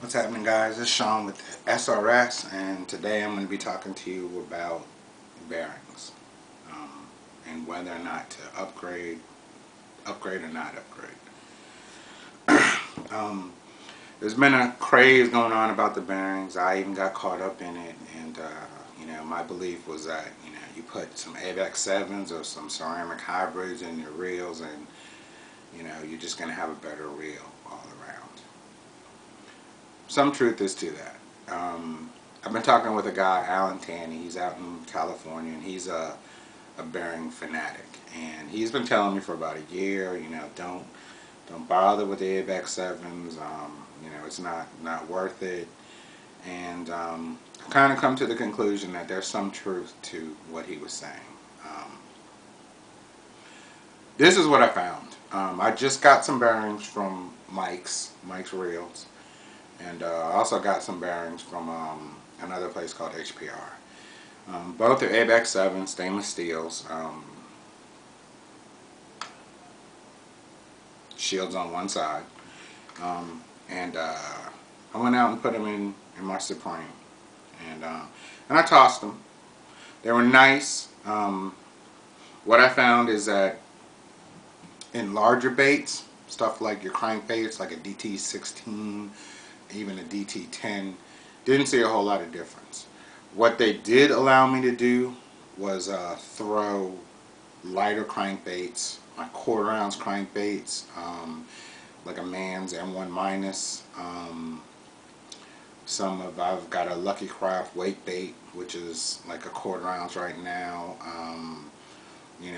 What's happening, guys? It's Sean with SRS, and today I'm going to be talking to you about bearings and whether or not to upgrade or not upgrade. There's been a craze going on about the bearings. I even got caught up in it, and my belief was that you put some ABEX 7s or some ceramic hybrids in your reels, and you're just going to have a better reel all around. Some truth is to that. I've been talking with a guy, Alan Tanny. He's out in California, and he's a bearing fanatic. And he's been telling me for about a year, don't bother with the ABEX 7s. It's not worth it. And I've kind of come to the conclusion that there's some truth to what he was saying. This is what I found. I just got some bearings from Mike's Reels. And I also got some bearings from another place called HPR. Both are ABEX 7 stainless steels. Shields on one side. And I went out and put them in my Supreme. And I tossed them. They were nice. What I found is that in larger baits, stuff like your crankbaits, like a DT16, even a DT10, didn't see a whole lot of difference. What they did allow me to do was throw lighter crankbaits, my 1/4 ounce crankbaits, like a Man's M1 minus. I've got a Lucky Craft weight bait, which is like a 1/4 ounce right now.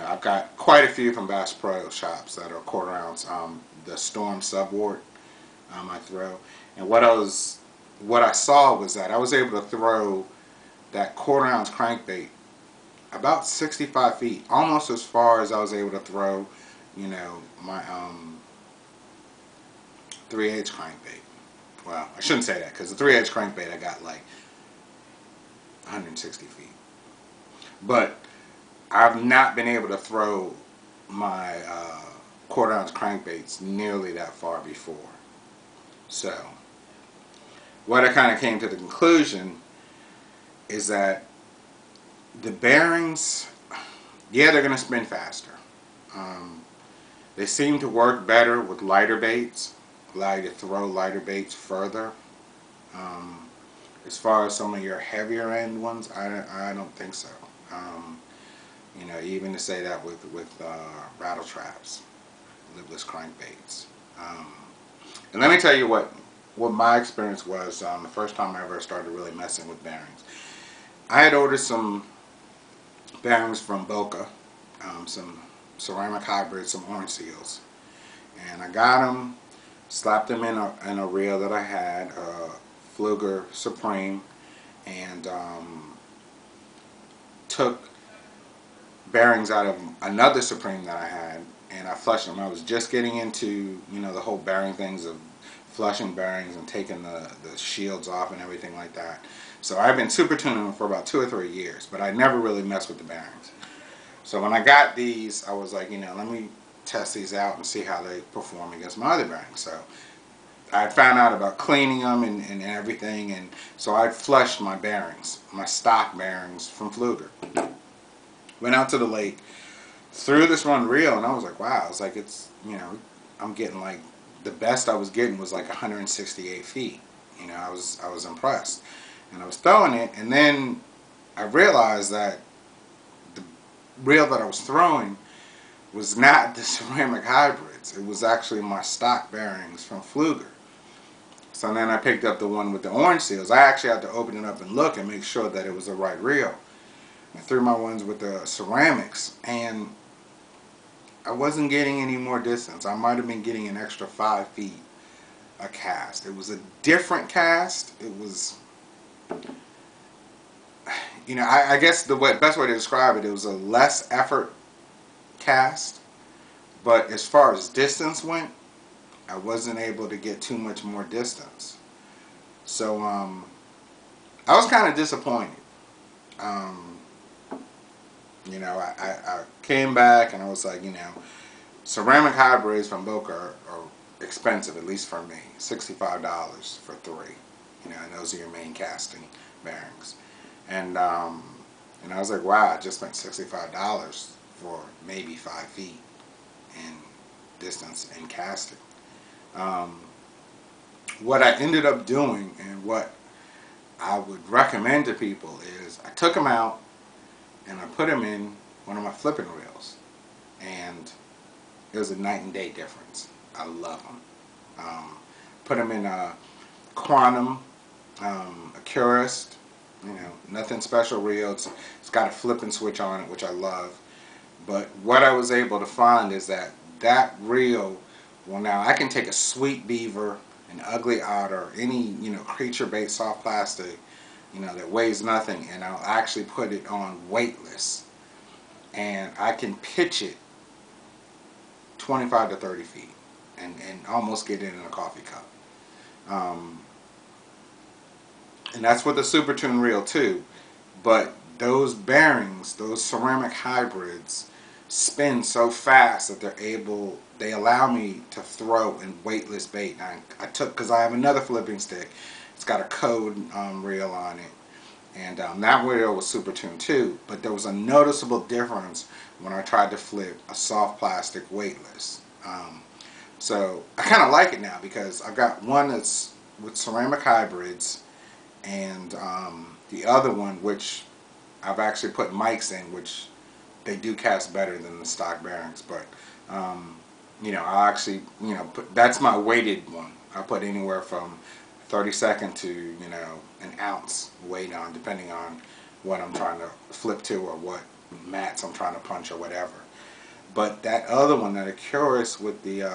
I've got quite a few from Bass Pro shops that are 1/4 ounce. The Storm Subwart I throw, and what I saw was that I was able to throw that 1/4 ounce crankbait about 65 feet, almost as far as I was able to throw, my 3/8 crankbait. Well, I shouldn't say that, because the 3/8 crankbait I got like 160 feet, but I've not been able to throw my 1/4 ounce crankbaits nearly that far before. So what I kind of came to the conclusion is that the bearings, yeah, they're going to spin faster. They seem to work better with lighter baits, allow you to throw lighter baits further. As far as some of your heavier end ones, I don't think so. Even to say that with rattle traps, lipless crankbaits. And let me tell you what my experience was the first time I ever started really messing with bearings. I had ordered some bearings from Boca, some ceramic hybrids, some orange seals, and I got them, slapped them in a reel that I had, Fluger Supreme, and took bearings out of another Supreme that I had, and I flushed them. I was just getting into the whole bearing things of flushing bearings and taking the shields off and everything like that. So I've been super tuning them for about 2 or 3 years, but I never really messed with the bearings. So when I got these, I was like, let me test these out and see how they perform against my other bearings. So I found out about cleaning them and everything, and so I flushed my bearings, my stock bearings from Fluger. Went out to the lake, threw this one reel, and I was like, wow, it's like I'm getting like, the best I was getting was like 168 feet. I was impressed. And I was throwing it, and then I realized that the reel that I was throwing was not the ceramic hybrids. It was actually my stock bearings from Fluger. So then I picked up the one with the orange seals. I actually had to open it up and look and make sure that it was the right reel. I threw my ones with the ceramics, and I wasn't getting any more distance. I might have been getting an extra 5 feet a cast. It was a different cast. It was, I guess the best way to describe it was a less effort cast, but as far as distance went, I wasn't able to get too much more distance. So I was kind of disappointed. I came back and I was like, ceramic hybrids from Boca are expensive, at least for me. $65 for 3. You know, and those are your main casting bearings. And I was like, wow, I just spent $65 for maybe 5 feet in distance in casting. Um, what I ended up doing and what I would recommend to people is I took them out and I put them in one of my flipping reels, and it was a night and day difference. I love them. Put them in a Quantum, a Curist, you know, nothing special reel. It's got a flipping switch on it, which I love. But what I was able to find is that that reel, well, now I can take a sweet beaver, an ugly otter, any, you know, creature bait soft plastic, you know, that weighs nothing, and I'll actually put it on weightless, and I can pitch it 25 to 30 feet and almost get it in a coffee cup. And that's with a Super Tune reel too. But those bearings, those ceramic hybrids, spin so fast that they allow me to throw in weightless bait. Now, I took, because I have another flipping stick, it's got a code reel on it, and that reel was Super Tune too, but there was a noticeable difference when I tried to flip a soft plastic weightless. So I kind of like it now, because I've got one that's with ceramic hybrids, and the other one, which I've actually put mics in, which they do cast better than the stock bearings. But you know, I actually, you know, that's my weighted one. I put anywhere from 32nd to, you know, an ounce weight on, depending on what I'm trying to flip to or what mats I'm trying to punch or whatever. But that other one, that Accurus with the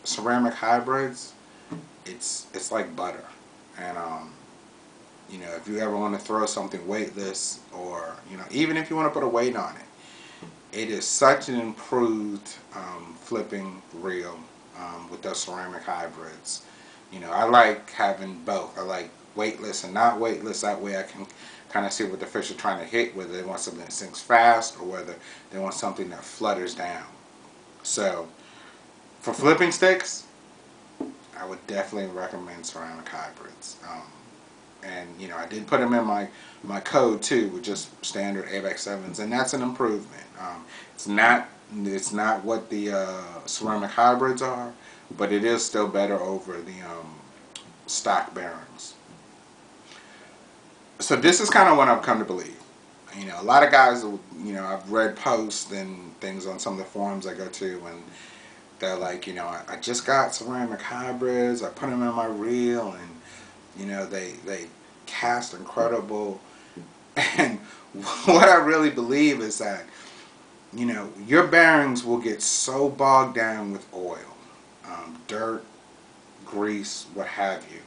ceramic hybrids, it's like butter. And you know, if you ever want to throw something weightless, or, you know, even if you want to put a weight on it, it is such an improved flipping reel with those ceramic hybrids. You know, I like having both. I like weightless and not weightless. That way I can kind of see what the fish are trying to hit, whether they want something that sinks fast or whether they want something that flutters down. So for flipping sticks, I would definitely recommend ceramic hybrids. And you know, I did put them in my code too, with just standard ABEX 7s, and that's an improvement. It's not what the ceramic hybrids are, but it is still better over the stock bearings. So this is kind of what I've come to believe. You know, a lot of guys, you know, I've read posts and things on some of the forums I go to, and they're like, you know, I just got ceramic hybrids, I put them in my reel, and you know, they cast incredible. And what I really believe is that, you know, your bearings will get so bogged down with oil, dirt, grease, what have you.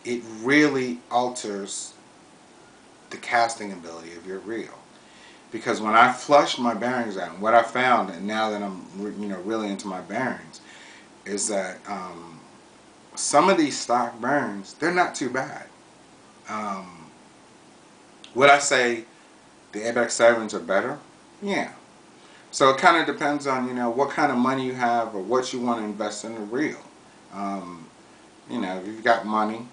It really alters the casting ability of your reel. Because when I flushed my bearings out, and what I found, and now that I'm, you know, really into my bearings, is that some of these stock bearings, they're not too bad. Would I say the ABEX 7s are better? Yeah. So it kind of depends on, you know, what kind of money you have or what you want to invest in a reel. You know, if you've got money,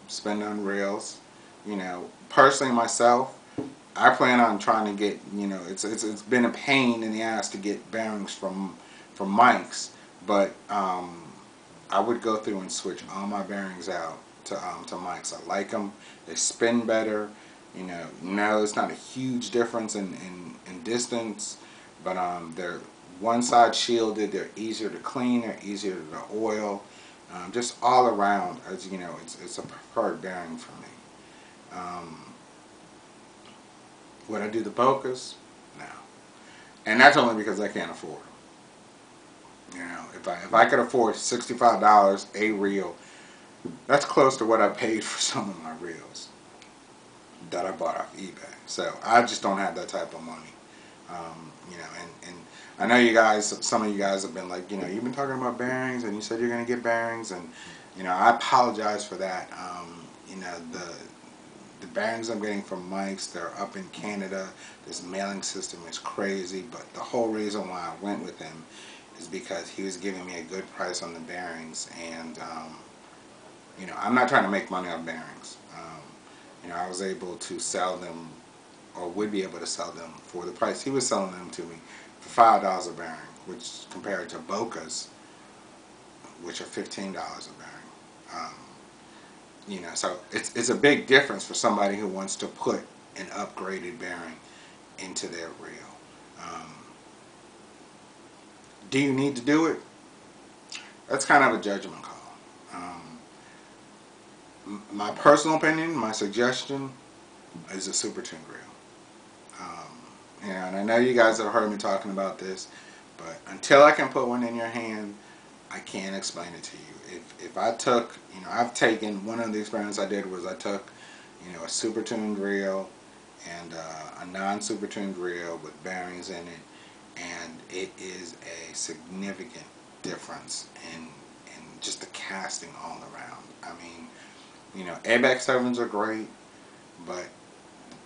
spend on reels. You know, personally myself, I plan on trying to get, you know, it's been a pain in the ass to get bearings from mics, but I would go through and switch all my bearings out to mics. I like them. They spin better. You know, no, it's not a huge difference in distance, but they're one side shielded. They're easier to clean. They're easier to oil. Just all around, as you know, it's a preferred bearing for me. Would I do the Bocas? No, and that's only because I can't afford them. You know, if I could afford $65 a reel, that's close to what I paid for some of my reels that I bought off eBay. So I just don't have that type of money. You know, and I know you guys, some of you guys have been like, you know, you've been talking about bearings, and you said you're going to get bearings, and you know, I apologize for that. You know, the bearings I'm getting from Mike's, they're up in Canada. This mailing system is crazy, but the whole reason why I went with him is because he was giving me a good price on the bearings, and I'm not trying to make money on bearings. I was able to sell them, or would be able to sell them for the price he was selling them to me, for $5 a bearing, which compared to Boca's, which are $15 a bearing. So it's a big difference for somebody who wants to put an upgraded bearing into their reel. Do you need to do it? That's kind of a judgment call. My personal opinion, my suggestion, is a super tuned reel. And I know you guys have heard me talking about this, but until I can put one in your hand, I can't explain it to you. If I took, I've taken, one of the experiments I did was I took, a super tuned reel and a non-super tuned reel with bearings in it, and it is a significant difference in just the casting all around. I mean, ABEX 7s are great, but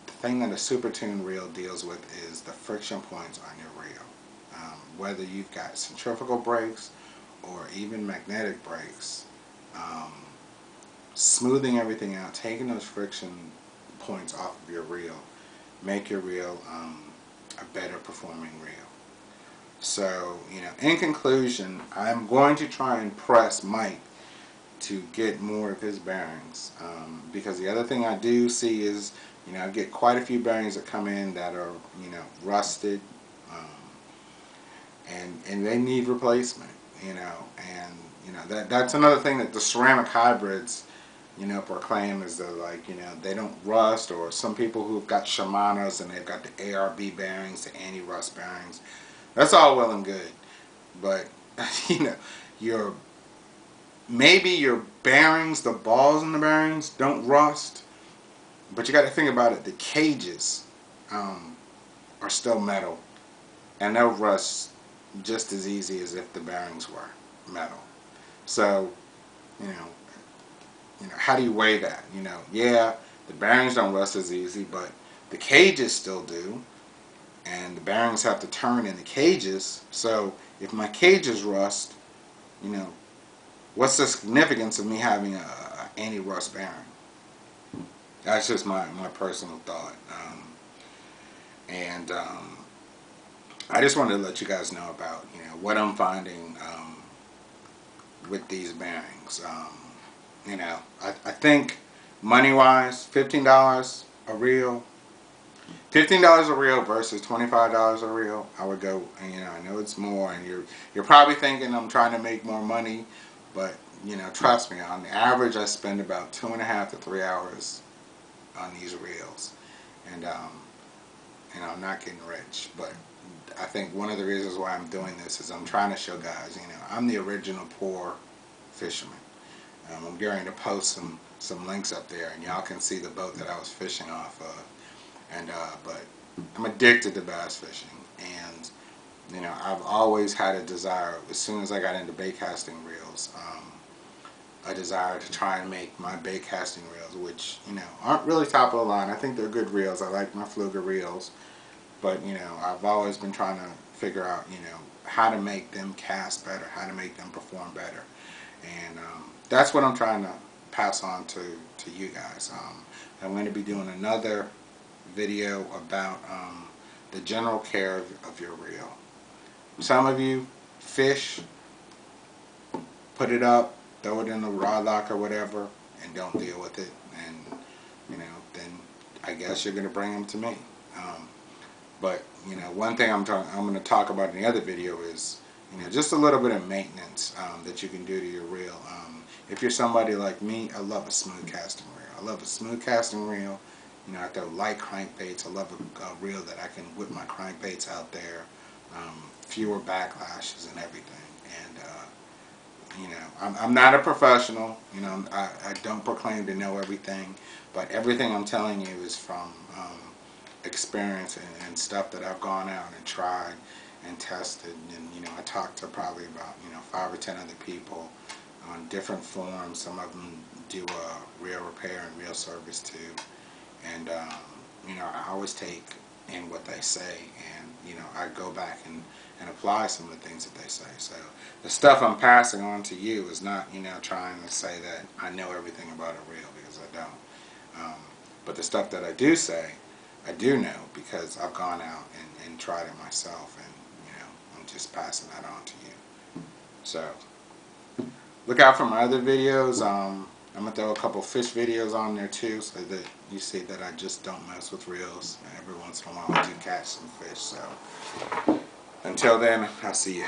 the thing that a super tuned reel deals with is the friction points on your reel. Whether you've got centrifugal brakes or even magnetic brakes, smoothing everything out, taking those friction points off of your reel, make your reel a better performing reel. So, in conclusion, I'm going to try and press Mike to get more of his bearings, because the other thing I do see is, I get quite a few bearings that come in that are, rusted, and they need replacement, and that's another thing that the ceramic hybrids, proclaim, is that, like, they don't rust. Or some people who've got Shimano's and they've got the ARB bearings, the anti-rust bearings. That's all well and good, but maybe your bearings, the balls in the bearings, don't rust, but you got to think about it. The cages are still metal, and they'll rust just as easy as if the bearings were metal. So, how do you weigh that? Yeah, the bearings don't rust as easy, but the cages still do, and the bearings have to turn in the cages. So if my cages rust, what's the significance of me having a anti-rust bearing? That's just my personal thought. And I just wanted to let you guys know about what I'm finding with these bearings. I think money-wise, $15 a reel. $15 a reel versus $25 a reel. I would go, and I know it's more, and you're probably thinking I'm trying to make more money, but trust me, on the average I spend about 2.5 to 3 hours on these reels, and I'm not getting rich, but I think one of the reasons why I'm doing this is I'm trying to show guys, I'm the original poor fisherman. I'm going to post some links up there, and y'all can see the boat that I was fishing off of. And but I'm addicted to bass fishing, and I've always had a desire, as soon as I got into bait casting reels, a desire to try and make my bait casting reels, which aren't really top of the line. I think they're good reels. I like my Fluger reels, but I've always been trying to figure out how to make them cast better, how to make them perform better, and that's what I'm trying to pass on to you guys. I'm going to be doing another video about the general care of your reel. Some of you fish, put it up, throw it in the rod lock or whatever, and don't deal with it, and then I guess you're going to bring them to me. But one thing I'm going to talk about in the other video is just a little bit of maintenance that you can do to your reel. If you're somebody like me, I love a smooth casting reel. I love a smooth casting reel. I throw light crankbaits. I love a reel that I can whip my crankbaits out there, fewer backlashes and everything. And I'm not a professional. I don't proclaim to know everything, but everything I'm telling you is from experience and stuff that I've gone out and tried and tested. And I talked to probably about 5 or 10 other people on different forums. Some of them do reel repair and reel service too. And I always take in what they say, and I go back and and apply some of the things that they say. So the stuff I'm passing on to you is not, trying to say that I know everything about a reel, because I don't. But the stuff that I do say, I do know, because I've gone out and tried it myself, and I'm just passing that on to you. So look out for my other videos. I'm gonna throw a couple fish videos on there too, so that you see that I just don't mess with reels. Every once in a while I do catch some fish. So until then, I'll see you.